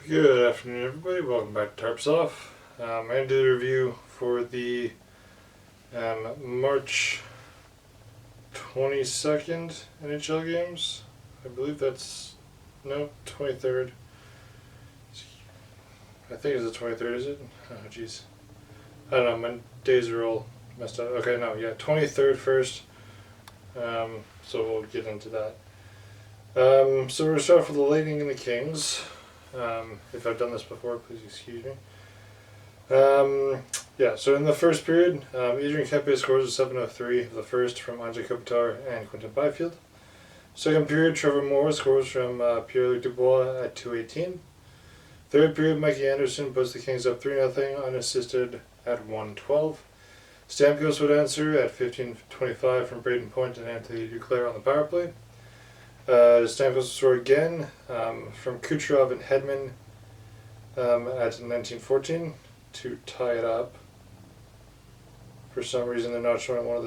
Good afternoon, everybody. Welcome back to Tarps Off. I did a review for the March 22nd NHL Games. I believe that's, no, 23rd. I think it's the 23rd, is it? Oh, jeez. I don't know, my days are all messed up. Okay, no, yeah, 23rd first. So we'll get into that. So we're going to start off with the Lightning and the Kings. If I've done this before, please excuse me. Yeah, so in the first period, Adrian Kempe scores a 7:03 the first from Andre Kopitar and Quinton Byfield. Second period, Trevor Moore scores from Pierre-Luc Dubois at 2:18. Third period, Mikey Anderson puts the Kings up 3-0 unassisted at 1:12. Stamkos would answer at 15:25 from Braden Point and Anthony Duclair on the power play. Stamkos would score again from Kucherov and Hedman at 19:14 to tie it up. For some reason, they're not showing one of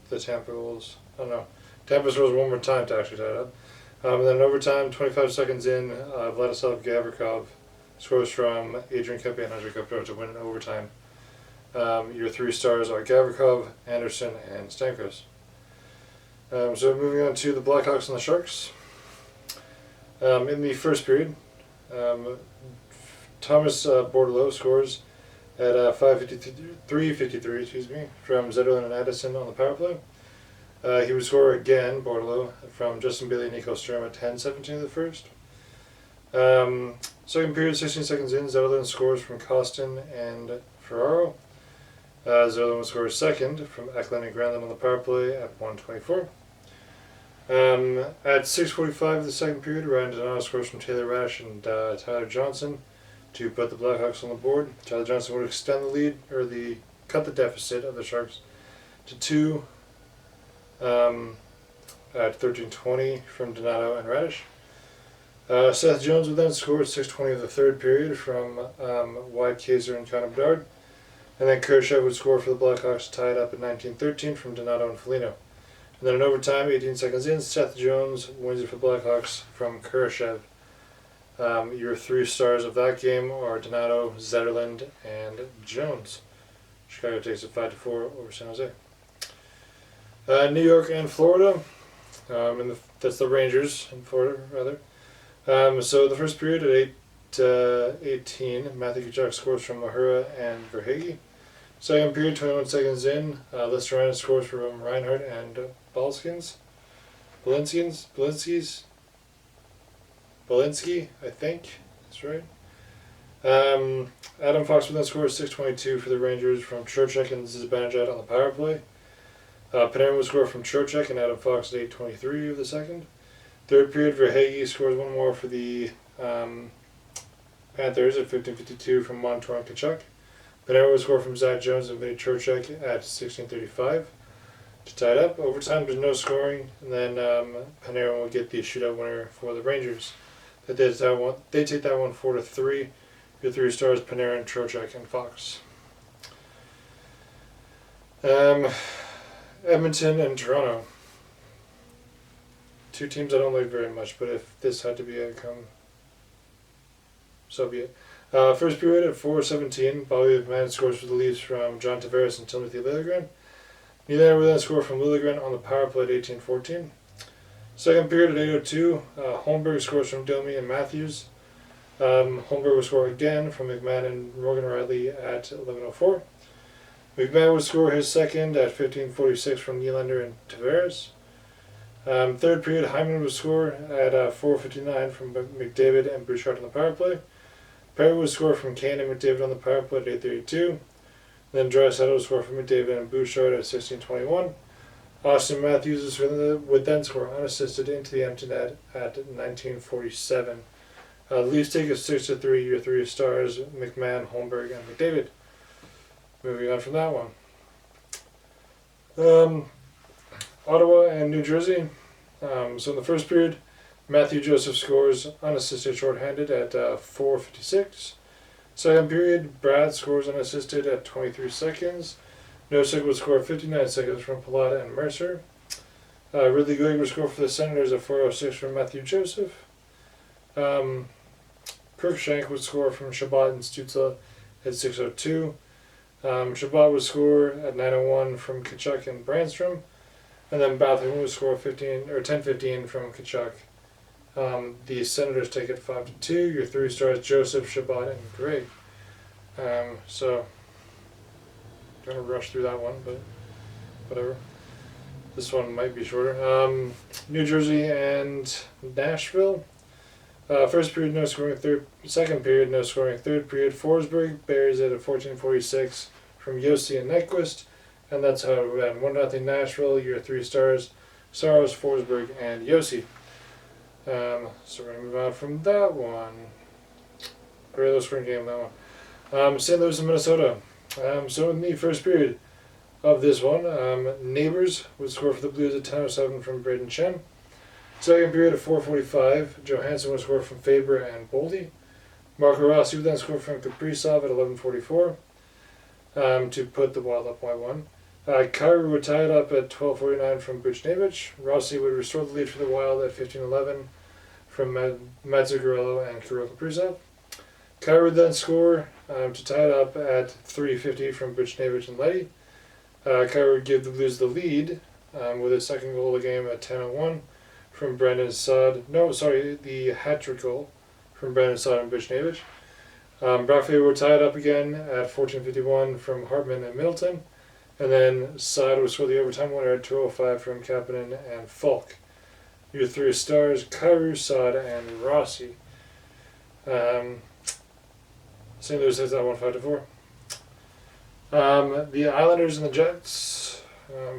the Tampa goals. I don't know. Tampa scores one more time to actually tie it up. And then in overtime, 25 seconds in, Vladislav Gavrikov scores from Adrian Kempe and Andre Kopitar to win in overtime. Your three stars are Gavrikov, Anderson, and Stamkos. So moving on to the Blackhawks and the Sharks. In the first period, Thomas Bordelot scores at 3:53 from Zetterlund and Addison on the power play. He would score again, Bordelot, from Justin Bailey and Nico Sturm at 10:17 of the first. Second period, 16 seconds in, Zetterlund scores from Costin and Ferraro. Zetterlund would score second from Eklund and Granlund on the power play at 1:24. At 6:45 of the second period, Ryan Donato scores from Taylor Rash and Tyler Johnson to put the Blackhawks on the board. Tyler Johnson would extend the lead, or cut the deficit of the Sharks to 2 at 13:20 from Donato and Radish. Seth Jones would then score at 6:20 of the third period from Wyatt Kaiser and Connor Bedard. And then Kershaw would score for the Blackhawks to tie it up at 19:13 from Donato and Foligno. And then in overtime, 18 seconds in, Seth Jones wins it for the Blackhawks from Kershaw. Your three stars of that game are Donato, Zetterlund, and Jones. Chicago takes it 5-4 over San Jose. New York and Florida. That's the Rangers in Florida, rather. So the first period at 8:18, Matthew Tkachuk scores from Mahura and Verhaeghe. Second period, 21 seconds in, Listerine scores from Reinhardt and Balinski, I think that's right. Adam Fox would then score 6:22 for the Rangers from Trocheck and Zibanejad on the power play. Panarin would score from Trocheck and Adam Fox at 8:23 of the second. Third period, Verhaeghe scores one more for the Panthers at 15:52 from Montour and Tkachuk. Panarin would score from Zach Jones and Vinny Trocheck at 16:35 to tie it up. Overtime, there's no scoring, and then Panarin will get the shootout winner for the Rangers. They take that one 4-3. Your three stars, Panarin, Trocheck, and Fox. Edmonton and Toronto. Two teams I don't like very much, but if this had to be a outcome, so be it. First period at 4:17, Bobby McMann scores for the Leafs from John Tavares and Timothy Liljegren. Nylander will then score from Liljegren on the power play at 18:14. Second period at 8:02, Holmberg scores from Domi and Matthews. Holmberg will score again from McMahon and Morgan Riley at 11:04. McMahon will score his second at 15:46 from Nylander and Tavares. Third period, Hyman will score at 4:59 from McDavid and Bouchard on the power play. Perry will score from Kane and McDavid on the power play at 8:32. Then Draisaitl will score from McDavid and Bouchard at 16:21. Austin Matthews would then score unassisted into the empty net at 19:47. The Leafs take it 6-3. Your three stars, McMahon, Holmberg, and McDavid. Moving on from that one. Ottawa and New Jersey. So in the first period, Matthew Joseph scores unassisted shorthanded at 4:56. Second period, Brad scores unassisted at 23 seconds. Nosek would score 59 seconds from Pallotta and Mercer. Ridley Gregg would score for the Senators at 4:06 from Matthew Joseph. Crookshank would score from Shabbat and Stützle at 6:02. Shabbat would score at 9:01 from Kachuk and Brandstrom, and then Bathroom would score 10:15 from Kachuk. The Senators take it 5-2. Your 3 stars: Joseph, Shabbat, and Gray. So I'm gonna rush through that one, but whatever. This one might be shorter. New Jersey and Nashville. First period, no scoring. Second period, no scoring. Third period, Forsberg buries it at 14:46 from Yossi and Nyquist, and that's how it went. 1-0 Nashville. Your 3 stars: Saros, Forsberg, and Yossi. So we're gonna move on from that one. Very low scoring game, that one. St. Louis and Minnesota. So in the first period of this one, Neighbors would score for the Blues at 10:07 from Braden Chen. Second period at 4:45, Johansson would score from Faber and Boldy. Marco Rossi would then score from Kaprizov at 11:44 to put the Wild up by 1. Kyrou would tie it up at 12:49 from Buchnevich. Rossi would restore the lead for the Wild at 15:11 from Mazzugarello and Kirill Kaprizov. Kyrou would then score to tie it up at 3:50 from Buchnevich and Leddy. Kyrou would give the Blues the lead with his second goal of the game at 10:01 from Brandon Saad. No, sorry, the hat-trick goal from Brandon Saad and Buchnevich. Brackley would tie it up again at 14:51 from Hartman and Middleton. And then Saad would score the overtime winner at 2:05 from Kapanen and Falk. Your 3 stars: Kyrou, Saad, and Rossi. St. Louis has that one 5-4. The Islanders and the Jets.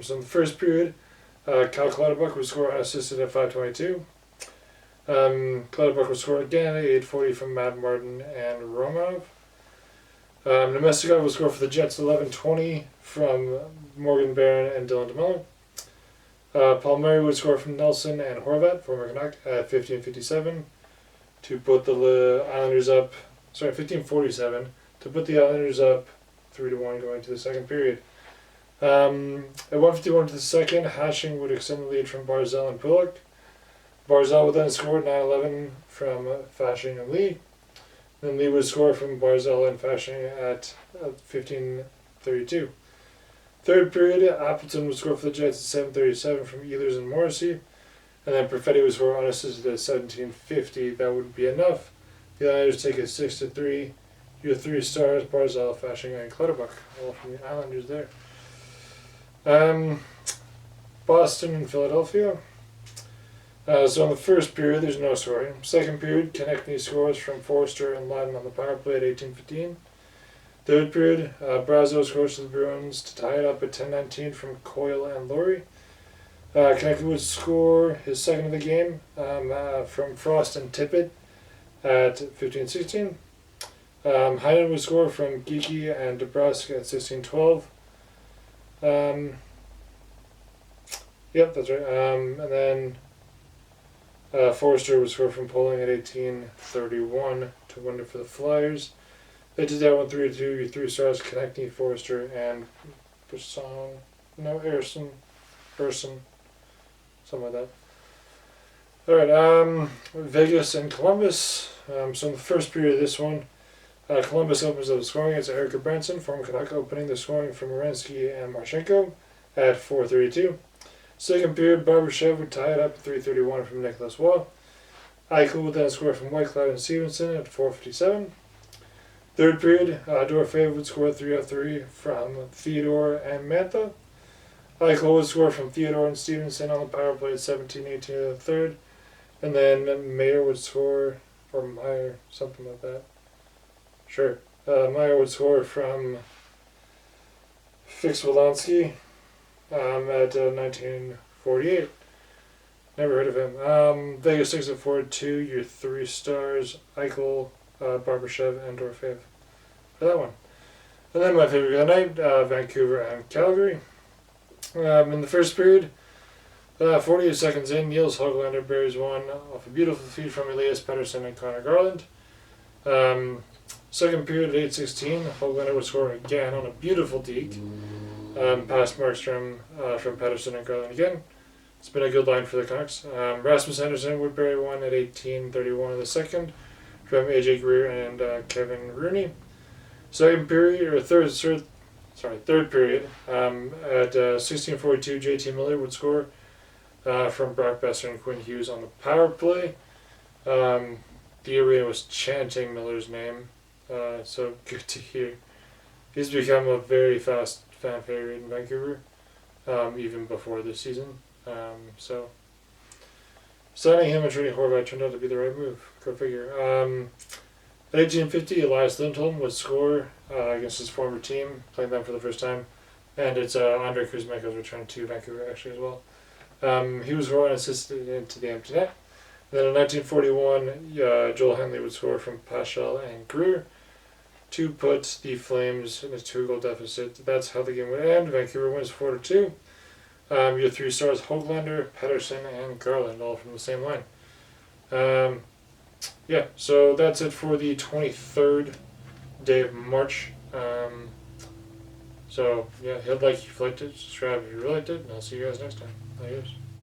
So in the first period, Kyle Clutterbuck would score unassisted at 5:22. Clutterbuck would score again at 8:40 from Matt Martin and Romanov. Nemestikov would score for the Jets at 11:20 from Morgan Barron and Dylan DeMello. Paul Murray would score from Nelson and Horvat, former Canuck, at 15:57 to put the Islanders up. 15:47 to put the Islanders up 3-1 going to the second period. At 1:51 to the second, Hashing would extend the lead from Barzal and Pulak. Barzal would then score at 9:11 from Fashing and Lee. Then Lee would score from Barzal and Fashing at 15:32. Third period, Appleton would score for the Jets at 7:37 from Ehlers and Morrissey. And then Perfetti would score unassisted at 17:50. That would be enough. The Islanders take it 6-3. Your 3 stars: Barzal, Fashing, and Clutterbuck. All from the Islanders there. Boston and Philadelphia. So in the first period, there's no scoring. Second period, Konechny scores from Forster and Lyden on the power play at 18:15. Third period, Brazo scores for the Bruins to tie it up at 10:19 from Coyle and Laurie. Konechny would score his second of the game from Frost and Tippett at 15:16. Heinen would score from Geeky and DeBrusk at 16:12. Yep, that's right. And then Forrester would score from Poling at 18:31 to win it for the Flyers. They did that one 3-2. Your 3 stars: Konechny, Forrester, and Erson, something like that. Alright, Vegas and Columbus. So in the first period of this one, Columbus opens up the scoring. It's Erica Branson, former Canuck, opening the scoring from Morensky and Marchenko at 4:32. Second period, Barbashev would tie it up at 3:31 from Nicholas Waugh. Eichel would then score from Whitecloud and Stevenson at 4:57. Third period, Dorofeev would score 3:03 from Theodore and Mantha. Eichel would score from Theodore and Stevenson on the power play at 17:18 in the third. And then Meyer would score, or Meyer, something like that. Sure. Meyer would score from Fix-Wolansky at 19:48. Never heard of him. Vegas takes it 4-2. Your 3 stars: Eichel, Barbashev, and Dorofeev for that one. And then my favorite of the night, Vancouver and Calgary. In the first period, 48 seconds in, Niels Höglander buries one off a beautiful feed from Elias Pettersson and Connor Garland. Second period at 8:16, Höglander would score again on a beautiful deke past Markstrom from Pettersson and Garland again. It's been a good line for the Canucks. Rasmus Henderson would bury one at 18:31 in the second from AJ Greer and Kevin Rooney. Second period, or third period, at 16:42, JT Miller would score from Brock Besser and Quinn Hughes on the power play. The arena was chanting Miller's name, so good to hear. He's become a very fast fan favorite in Vancouver, even before this season. So signing him and trading Horvat turned out to be the right move. Go figure. At 18:50, Elias Lindholm would score against his former team, playing them for the first time. And it's Andrei Kuzmenko's return to Vancouver, actually, as well. He was scoring assisted into the empty net. Then in 1941, Joel Henley would score from Paschal and Greer to put the Flames in a 2-goal deficit. That's how the game would end. Vancouver wins 4-2. Your 3 stars, Hoglander, Pettersson, and Garland, all from the same line. Yeah, so that's it for the 23rd day of March. So, yeah, hit like if you liked it, subscribe if you liked it, and I'll see you guys next time. Adios.